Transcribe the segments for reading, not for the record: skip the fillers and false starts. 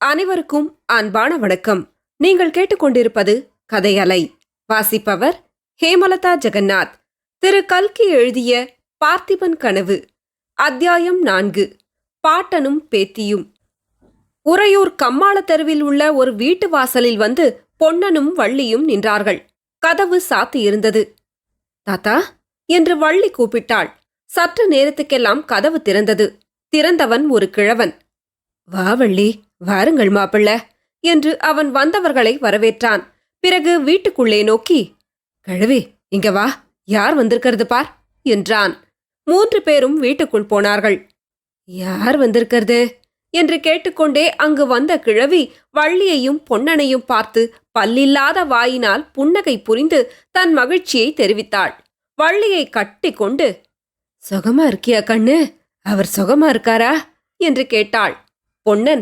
அனைவருக்கும் அன்பான வணக்கம். நீங்கள் கேட்டுக்கொண்டிருப்பது கதையலை. வாசிப்பவர் ஹேமலதா ஜெகநாத். திரு கல்கி எழுதிய பார்த்திபன் கனவு, அத்தியாயம் 4. பாட்டனும் பேத்தியும். உறையூர் கம்மாள தெருவில் உள்ள ஒரு வீட்டு வாசலில் வந்து பொன்னனும் வள்ளியும் நின்றார்கள். கதவு சாத்தியிருந்தது. தாத்தா என்று வள்ளி கூப்பிட்டாள். சற்று நேரத்துக்கெல்லாம் கதவு திறந்தது. திறந்தவன் ஒரு கிழவன். வா வள்ளி, வாருங்கள் மாப்பிள்ள என்று அவன் வந்தவர்களை வரவேற்றான். பிறகு வீட்டுக்குள்ளே நோக்கி, கிழவி இங்க வா, யார் வந்திருக்கிறது பார் என்றான். 3 பேரும் வீட்டுக்குள் போனார்கள். யார் வந்திருக்கிறது என்று கேட்டுக்கொண்டே அங்கு வந்த கிழவி வள்ளியையும் பொன்னனையும் பார்த்து பல்லில்லாத வாயினால் புன்னகை புரிந்து தன் மகிழ்ச்சியை தெரிவித்தாள். வள்ளியை கட்டி கொண்டு, சுகமா இருக்கியா கண்ணு, அவர் சுகமா இருக்காரா என்று கேட்டாள். பொன்னன்,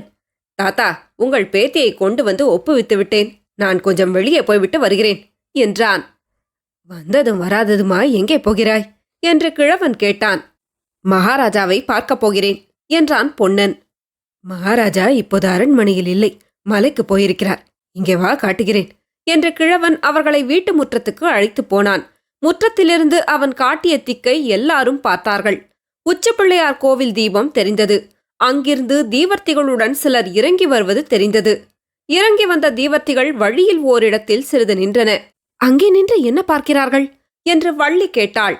தாத்தா உங்கள் பேத்தியை கொண்டு வந்து ஒப்புவித்து விட்டேன், நான் கொஞ்சம் வெளியே போய்விட்டு வருகிறேன் என்றான். வந்ததும் வராததுமா எங்கே போகிறாய் என்று கிழவன் கேட்டான். மகாராஜாவை பார்க்கப் போகிறேன் என்றான் பொன்னன். மகாராஜா இப்போது அரண்மனையில் இல்லை, மலைக்கு போயிருக்கிறார், இங்கே வா காட்டுகிறேன் என்று கிழவன் அவர்களை வீட்டு முற்றத்துக்கு அழைத்து போனான். முற்றத்திலிருந்து அவன் காட்டிய திக்கை எல்லாரும் பார்த்தார்கள். உச்சப்பிள்ளையார் கோவில் தீபம் தெரிந்தது. அங்கிருந்து தீவர்த்திகளுடன் சிலர் இறங்கி வருவது தெரிந்தது. இறங்கி வந்த தீவர்த்திகள் வழியில் ஓரிடத்தில் சிறிது நின்றன. அங்கே நின்று என்ன பார்க்கிறார்கள் என்று வள்ளி கேட்டாள்.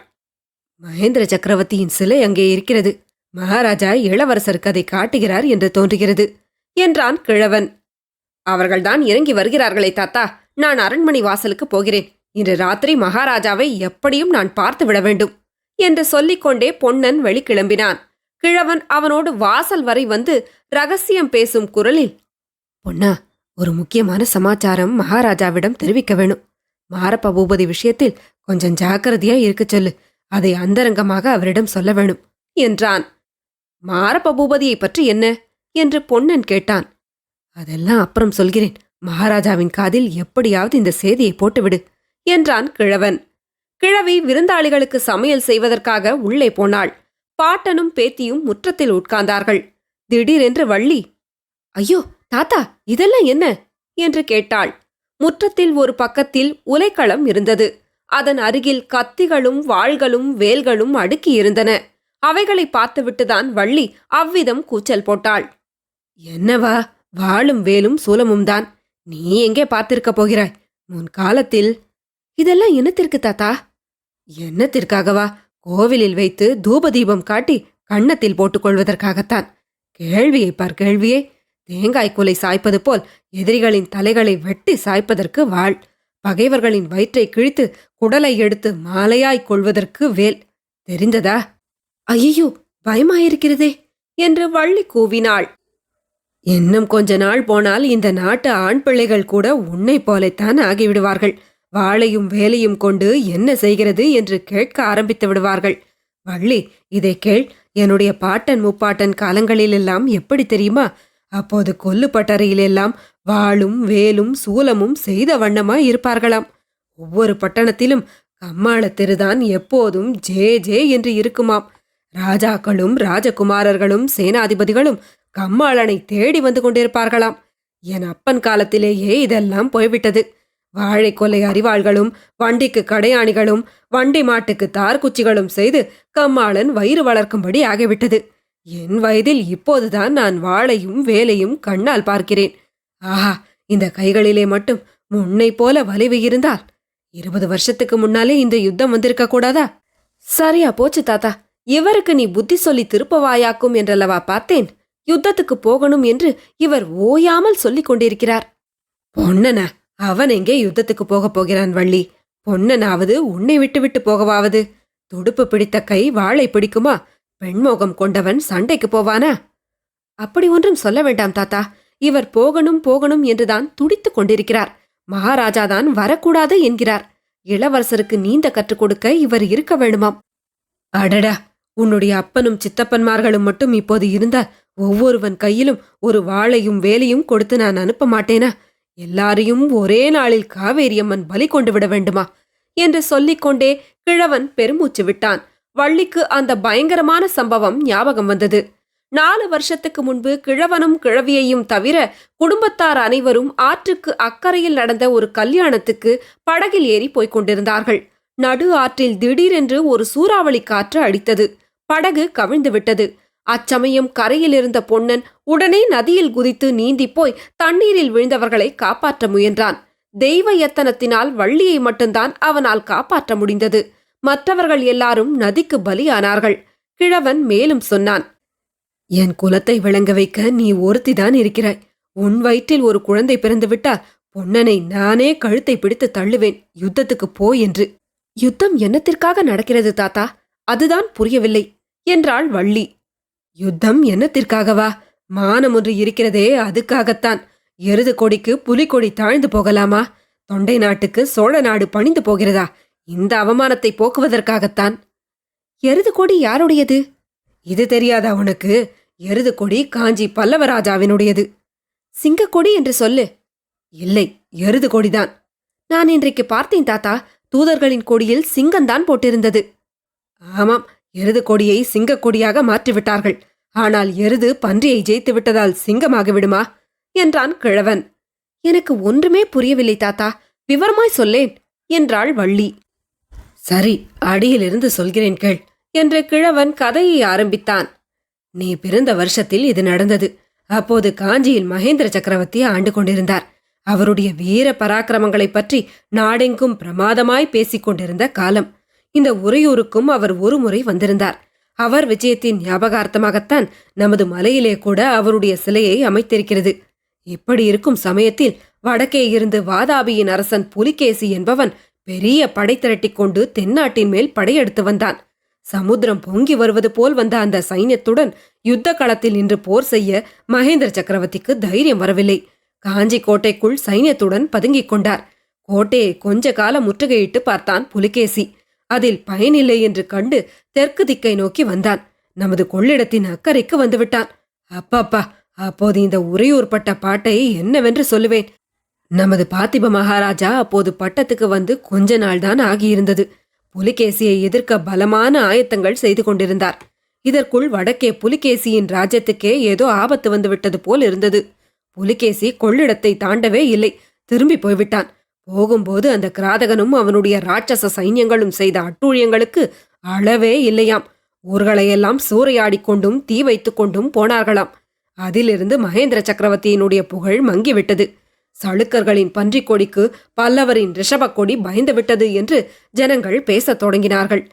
மகேந்திர சக்கரவர்த்தியின் சிலை அங்கே இருக்கிறது, மகாராஜா இளவரசருக்கு அதை காட்டுகிறார் என்று தோன்றுகிறது என்றான் கிழவன். அவர்கள்தான் இறங்கி வருகிறார்களே தாத்தா, நான் அரண்மனை வாசலுக்கு போகிறேன், இன்று ராத்திரி மகாராஜாவை எப்படியும் நான் பார்த்து விட வேண்டும் என்று சொல்லிக்கொண்டே பொன்னன் வெளிக்கிளம்பினான். கிழவன் அவனோடு வாசல் வரை வந்து ரகசியம் பேசும் குரலில், பொன்னா, ஒரு முக்கியமான சமாச்சாரம் மகாராஜாவிடம் தெரிவிக்க வேணும். மாரப்ப பூபதி விஷயத்தில் கொஞ்சம் ஜாக்கிரதையா இருக்க சொல்லு, அதை அந்தரங்கமாக அவரிடம் சொல்ல வேணும் என்றான். மாரப்ப பூபதியை பற்றி என்ன என்று பொன்னன் கேட்டான். அதெல்லாம் அப்புறம் சொல்கிறேன், மகாராஜாவின் காதில் எப்படியாவது இந்த செய்தியை போட்டுவிடு என்றான் கிழவன். கிழவி விருந்தாளிகளுக்கு சமையல் செய்வதற்காக உள்ளே போனாள். பாட்டனும் பேத்தியும் முற்றத்தில் உட்கார்ந்தார்கள். திடீரென்று வள்ளி, ஐயோ தாத்தா, இதெல்லாம் என்ன என்று கேட்டாள். முற்றத்தில் ஒரு பக்கத்தில் உலைக்களம் இருந்தது. அதன் அருகில் கத்திகளும் வாள்களும் வேல்களும் அடுக்கி இருந்தன. அவைகளை பார்த்துவிட்டுதான் வள்ளி அவ்விதம் கூச்சல் போட்டாள். என்னவா, வாளும் வேலும் சூலமும் தான், நீ எங்கே பார்த்திருக்க போகிறாய்? முன் காலத்தில் இதெல்லாம் என்னத்திற்கு தாத்தா? என்னத்திற்காகவா? கோவிலில் வைத்து தூபதீபம் காட்டி கன்னத்தில் போட்டுக்கொள்வதற்காகத்தான். கேள்வியை பார் கேள்வியே, தேங்காய் குலை சாய்ப்பது போல் எதிரிகளின் தலைகளை வெட்டி சாய்ப்பதற்கு வாள், பகைவர்களின் வயிற்றை கிழித்து குடலை எடுத்து மாலையாய் கொள்வதற்கு வேல். தெரிந்ததா? ஐயோ, பயமாயிருக்கிறதே என்று வள்ளி கூவினாள். இன்னும் கொஞ்ச நாள் போனால் இந்த நாட்டு ஆண் பிள்ளைகள் கூட உன்னை போலத்தான் ஆகிவிடுவார்கள். வாளையும் வேலையும் கொண்டு என்ன செய்கிறது என்று கேட்க ஆரம்பித்து விடுவார்கள். வள்ளி, இதை கேள். என்னுடைய பாட்டன் முப்பாட்டன் காலங்களிலெல்லாம் எப்படி தெரியுமா? அப்போது கொல்லுப்பட்டறையிலெல்லாம் வாளும் வேலும் சூலமும் செய்த வண்ணமாய் இருப்பார்களாம். ஒவ்வொரு பட்டணத்திலும் கம்மாள தெருதான் எப்போதும் ஜே ஜே என்று இருக்குமாம். ராஜாக்களும் ராஜகுமாரர்களும் சேனாதிபதிகளும் கம்மாளனை தேடி வந்து கொண்டிருப்பார்களாம். என் அப்பன் காலத்திலேயே இதெல்லாம் போய்விட்டது. வாழை கொலை அறிவாள்களும் வண்டிக்கு கடையாணிகளும் வண்டி மாட்டுக்கு தார்குச்சிகளும் செய்து கம்மாளன் வயிறு வளர்க்கும்படி ஆகிவிட்டது. என் வயதில் இப்போதுதான் நான் வாளையும் வேலையும் கண்ணால் பார்க்கிறேன். ஆஹா, இந்த கைகளிலே மட்டும் முன்னை போல வலிவு இருந்தால் 20 வருஷத்துக்கு முன்னாலே இந்த யுத்தம் வந்திருக்க கூடாதா? சரியா போச்சு தாத்தா, இவருக்கு நீ புத்தி சொல்லி திருப்பவாயாக்கும் என்றல்லவா பார்த்தேன். யுத்தத்துக்கு போகணும் என்று இவர் ஓயாமல் சொல்லிக் கொண்டிருக்கிறார். பொன்னனா, அவன் எங்கே யுத்தத்துக்கு போகப் போகிறான் வள்ளி? பொன்னனாவது உன்னை விட்டு விட்டு போகவாவது? துடுப்பு பிடித்த கை வாளை பிடிக்குமா? பெண்மோகம் கொண்டவன் சண்டைக்கு போவானா? அப்படி ஒன்றும் சொல்ல வேண்டாம் தாத்தா, இவர் போகணும் போகணும் என்றுதான் துடித்துக் கொண்டிருக்கிறார். மகாராஜாதான் வரக்கூடாது என்கிறார். இளவரசருக்கு நீந்த கற்றுக் கொடுக்க இவர் இருக்க வேண்டுமாம். அடடா, உன்னுடைய அப்பனும் சித்தப்பன்மார்களும் மட்டும் இப்போது இருந்தால் ஒவ்வொருவன் கையிலும் ஒரு வாளையும் வேலையும் கொடுத்து நான் அனுப்ப மாட்டேனா? எல்லாரையும் ஒரே நாளில் காவேரியம்மன் பலி கொண்டு விட வேண்டுமா என்று சொல்லிக்கொண்டே கிழவன் பெருமூச்சு விட்டான். வள்ளிக்கு அந்த பயங்கரமான சம்பவம் ஞாபகம் வந்தது. 4 வருஷத்துக்கு முன்பு கிழவனும் கிழவியையும் தவிர குடும்பத்தார் அனைவரும் ஆற்றுக்கு அக்கறையில் நடந்த ஒரு கல்யாணத்துக்கு படகில் ஏறி போய்க் கொண்டிருந்தார்கள். நடு ஆற்றில் திடீரென்று ஒரு சூறாவளி காற்று அடித்தது. படகு கவிழ்ந்து விட்டது. அச்சமயம் கரையில் இருந்த பொன்னன் உடனே நதியில் குதித்து நீந்தி போய் தண்ணீரில் விழுந்தவர்களை காப்பாற்ற முயன்றான். தெய்வ யத்தனத்தினால் வள்ளியை மட்டும்தான் அவனால் காப்பாற்ற முடிந்தது. மற்றவர்கள் எல்லாரும் நதிக்கு பலியானார்கள். கிழவன் மேலும் சொன்னான், என் குலத்தை விளங்க வைக்க நீ ஒருத்திதான் இருக்கிறாய். உன் வயிற்றில் ஒரு குழந்தை பிறந்துவிட்டால் பொன்னனை நானே கழுத்தை பிடித்து தள்ளுவேன், யுத்தத்துக்கு போ என்று. யுத்தம் என்னத்திற்காக நடக்கிறது தாத்தா? அதுதான் புரியவில்லை என்றாள் வள்ளி. யுத்தம் என்னத்திற்காகவா? மானம் ஒன்று இருக்கிறதே, அதுக்காகத்தான். எருது கொடிக்கு புலிக்கொடி தாழ்ந்து போகலாமா? தொண்டை நாட்டுக்கு சோழ நாடு பணிந்து போகிறதா? இந்த அவமானத்தை போக்குவதற்காகத்தான். எருது கொடி யாருடையது? இது தெரியாதா உனக்கு? எருது கொடி காஞ்சி பல்லவராஜாவினுடையது. சிங்கக்கொடி என்று சொல்லு. இல்லை, எருது கொடிதான். நான் இன்றைக்கு பார்த்தேன் தாத்தா, தூதர்களின் கொடியில் சிங்கம்தான் போட்டிருந்தது. ஆமாம், எருது கொடியை சிங்கக்கொடியாக மாற்றிவிட்டார்கள். ஆனால் எருது பன்றியை ஜெயித்து விட்டதால் சிங்கமாகி விடுமா என்றான் கிழவன். எனக்கு ஒன்றுமே புரியவில்லை தாத்தா, விவரமாய் சொல்லேன் என்றாள் வள்ளி. சரி, அடியிலிருந்து சொல்கிறேன் கேள் என்று கிழவன் கதையை ஆரம்பித்தான். நீ பிறந்த வருஷத்தில் இது நடந்தது. அப்போது காஞ்சியில் மகேந்திர சக்கரவர்த்தி ஆண்டு கொண்டிருந்தார். அவருடைய வீர பராக்கிரமங்களை பற்றி நாடெங்கும் பிரமாதமாய் பேசிக் கொண்டிருந்த காலம். இந்த உறையூருக்கும் அவர் ஒரு முறை வந்திருந்தார். அவர் விஜயத்தின் ஞாபகார்த்தமாகத்தான் நமது மலையிலே கூட அவருடைய சிலையை அமைத்திருக்கிறது. இப்படி இருக்கும் சமயத்தில் வடக்கே இருந்து வாதாபியின் அரசன் புலிகேசி என்பவன் பெரிய படை திரட்டிக் கொண்டு தென்னாட்டின் மேல் படையெடுத்து வந்தான். சமுத்திரம் பொங்கி வருவது போல் வந்த அந்த சைன்யத்துடன் யுத்த களத்தில் நின்று போர் செய்ய மகேந்திர சக்கரவர்த்திக்கு தைரியம் வரவில்லை. காஞ்சி கோட்டைக்குள் சைன்யத்துடன் பதுங்கிக் கொண்டார். கோட்டையை கொஞ்ச காலம் முற்றுகையிட்டு பார்த்தான் புலிகேசி. அதில் பயனில்லை என்று கண்டு தெற்கு திக்கை நோக்கி வந்தான். நமது கொள்ளிடத்தின் அக்கறைக்கு வந்துவிட்டான். அப்பாப்பா, அப்போது இந்த உறையூர் பட்ட பாட்டை என்னவென்று சொல்லுவேன். நமது பார்த்திப மகாராஜா அப்போது பட்டத்துக்கு வந்து கொஞ்ச நாள்தான் ஆகியிருந்தது. புலிகேசியை எதிர்க்க பலமான ஆயத்தங்கள் செய்து கொண்டிருந்தார். இதற்குள் வடக்கே புலிகேசியின் ராஜ்யத்துக்கே ஏதோ ஆபத்து வந்துவிட்டது போல் இருந்தது. புலிகேசி கொள்ளிடத்தை தாண்டவே இல்லை, திரும்பி போய்விட்டான். போகும்போது அந்த கிராதகனும் அவனுடைய ராட்சச சைன்யங்களும் செய்த அட்டூழியங்களுக்கு அளவே இல்லையாம். ஊர்களையெல்லாம் சூறையாடிக் கொண்டும் தீ வைத்துக் கொண்டும் போனார்களாம். அதிலிருந்து மகேந்திர சக்கரவர்த்தியினுடைய புகழ் மங்கிவிட்டது. சளுக்கர்களின் பன்றிக் கொடிக்கு பல்லவரின் ரிஷபக் கொடி பயந்துவிட்டது என்று ஜனங்கள் பேசத் தொடங்கினார்கள்.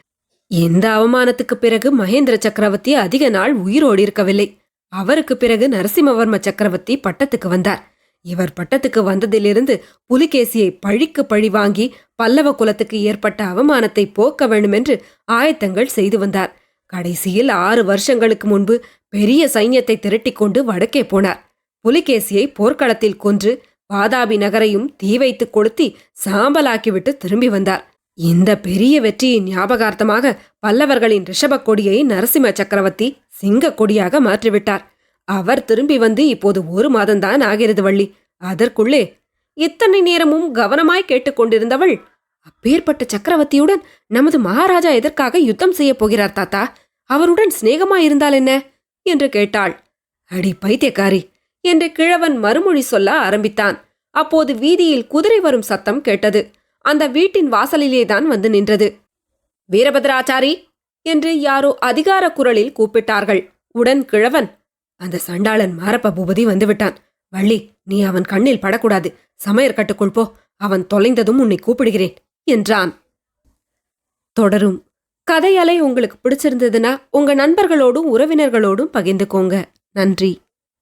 இந்த அவமானத்துக்கு பிறகு மகேந்திர சக்கரவர்த்தி அதிக நாள் உயிரோடு இருக்கவில்லை. அவருக்கு பிறகு நரசிம்மவர்ம சக்கரவர்த்தி பட்டத்துக்கு வந்தார். இவர் பட்டத்துக்கு வந்ததிலிருந்து புலிகேசியை பழிக்கு பழி வாங்கி பல்லவ குலத்துக்கு ஏற்பட்ட அவமானத்தை போக்க வேண்டுமென்று ஆயத்தங்கள் செய்து வந்தார். கடைசியில் 6 வருஷங்களுக்கு முன்பு பெரிய சைன்யத்தை திரட்டிக் கொண்டு வடக்கே போனார். புலிகேசியை போர்க்களத்தில் கொன்று வாதாபி நகரையும் தீ வைத்து கொளுத்தி சாம்பலாக்கிவிட்டு திரும்பி வந்தார். இந்த பெரிய வெற்றியின் ஞாபகார்த்தமாக பல்லவர்களின் ரிஷபக் கொடியை நரசிம்ம சக்கரவர்த்தி சிங்க கொடியாக மாற்றிவிட்டார். அவர் திரும்பி வந்து இப்போது 1 மாதம்தான் ஆகிறது வள்ளி. அதற்குள்ளே இத்தனை நேரமும் கவனமாய் கேட்டுக்கொண்டிருந்தவள், அப்பேற்பட்ட சக்கரவர்த்தியுடன் நமது மகாராஜா எதற்காக யுத்தம் செய்ய போகிறார் தாத்தா? அவருடன் சிநேகமாயிருந்தால் என்ன என்று கேட்டாள். அடி பைத்தியக்காரி என்று கிழவன் மறுமொழி சொல்ல ஆரம்பித்தான். அப்போது வீதியில் குதிரை வரும் சத்தம் கேட்டது. அந்த வீட்டின் வாசலிலேதான் வந்து நின்றது. வீரபத்ராச்சாரி என்று யாரோ அதிகார குரலில் கூப்பிட்டார்கள். உடன் கிழவன், அந்த சண்டாளன் மாரப்ப பூபதி வந்துவிட்டான். வள்ளி, நீ அவன் கண்ணில் படக்கூடாது. சமையற்கட்டுக்குள் போ. அவன் தொலைந்ததும் உன்னை கூப்பிடுகிறேன் என்றான். தொடரும். கதையலை உங்களுக்கு பிடிச்சிருந்ததுன்னா உங்க நண்பர்களோடும் உறவினர்களோடும் பகிர்ந்துக்கோங்க. நன்றி.